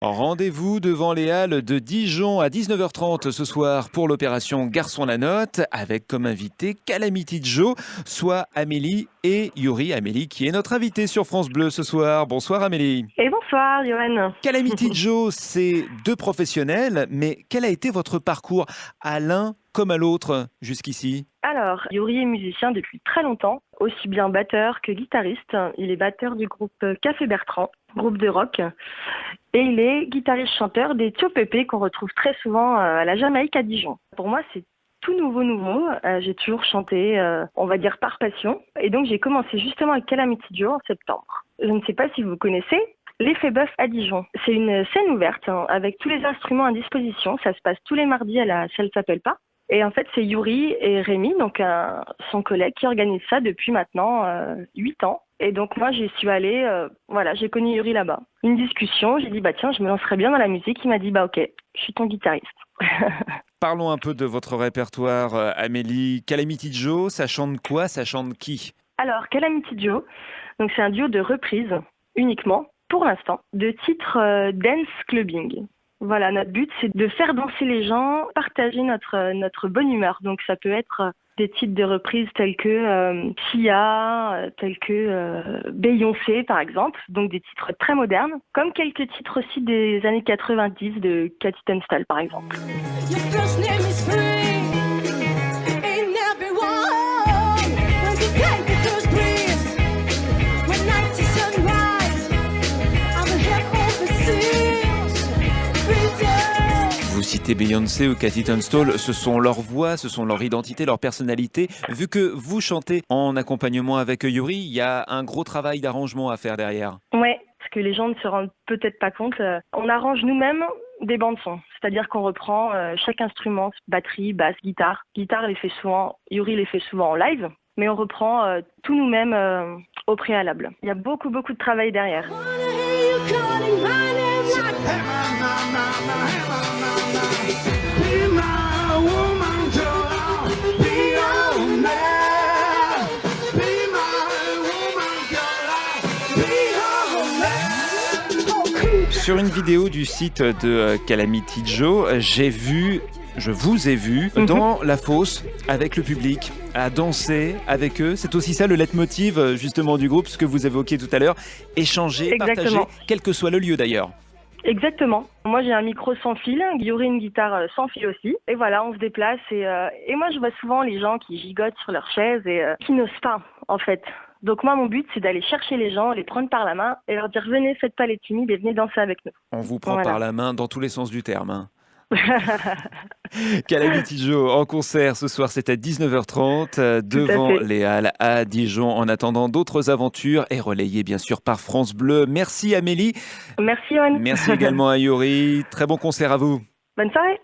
Rendez-vous devant les Halles de Dijon à 19h30 ce soir pour l'opération Garçon la note avec comme invité Calamity Joe, soit Amélie et Yuri. Amélie qui est notre invitée sur France Bleu ce soir. Bonsoir Amélie. Et bonsoir, Johan. Calamity Joe, c'est deux professionnels, mais quel a été votre parcours à l'un comme à l'autre jusqu'ici? Alors, Yuri est musicien depuis très longtemps, aussi bien batteur que guitariste. Il est batteur du groupe Café Bertrand, groupe de rock. Et il est guitariste-chanteur des Tio Pépé qu'on retrouve très souvent à la Jamaïque à Dijon. Pour moi, c'est tout nouveau. J'ai toujours chanté, on va dire, par passion. Et donc, j'ai commencé justement avec Calamity Joe en septembre. Je ne sais pas si vous connaissez l'Effet Bœuf à Dijon. C'est une scène ouverte avec tous les instruments à disposition. Ça se passe tous les mardis à la salle s'appelle pas. Et en fait, c'est Yuri et Rémi, donc son collègue, qui organise ça depuis maintenant 8 ans. Et donc moi, j'y suis allée, j'ai connu Yuri là-bas. Une discussion, j'ai dit, tiens, je me lancerais bien dans la musique. Il m'a dit, ok, je suis ton guitariste. Parlons un peu de votre répertoire, Amélie. Calamity Joe, ça chante quoi? Ça chante qui? Alors, Calamity Joe, donc c'est un duo de reprises, uniquement, pour l'instant, de titres dance clubbing. Voilà, notre but, c'est de faire danser les gens, partager notre bonne humeur. Donc, ça peut être des titres de reprises tels que Sia, tels que Beyoncé, par exemple. Donc, des titres très modernes, comme quelques titres aussi des années 90 de Cathy Tunstall, par exemple. Vous citez Beyoncé ou Cathy Tunstall, ce sont leurs voix, ce sont leur identité, leur personnalité. Vu que vous chantez en accompagnement avec Yuri, il y a un gros travail d'arrangement à faire derrière. Ouais, parce que les gens ne se rendent peut-être pas compte. On arrange nous-mêmes des bandes-sons, c'est-à-dire qu'on reprend chaque instrument, batterie, basse, guitare. Guitare, Yuri les fait souvent en live, mais on reprend tout nous-mêmes au préalable. Il y a beaucoup de travail derrière. Sur une vidéo du site de Calamity Joe, je vous ai vu dans la fosse avec le public, à danser avec eux. C'est aussi ça le leitmotiv justement du groupe, ce que vous évoquiez tout à l'heure, échanger, Exactement. partager, quel que soit le lieu d'ailleurs. Exactement. Moi, j'ai un micro sans fil, Yuri une guitare sans fil aussi. Et voilà, on se déplace. Et moi, je vois souvent les gens qui gigotent sur leur chaise et qui n'osent pas, en fait. Donc moi, mon but, c'est d'aller chercher les gens, les prendre par la main et leur dire « Venez, faites pas les timides et venez danser avec nous ». On vous prend par la main dans tous les sens du terme. Calamity Joe en concert ce soir, c'est à 19h30 devant les Halles à Dijon. En attendant d'autres aventures et relayées bien sûr par France Bleu. Merci Amélie. Merci Yoann. Merci également à Yuri. Très bon concert à vous. Bonne soirée.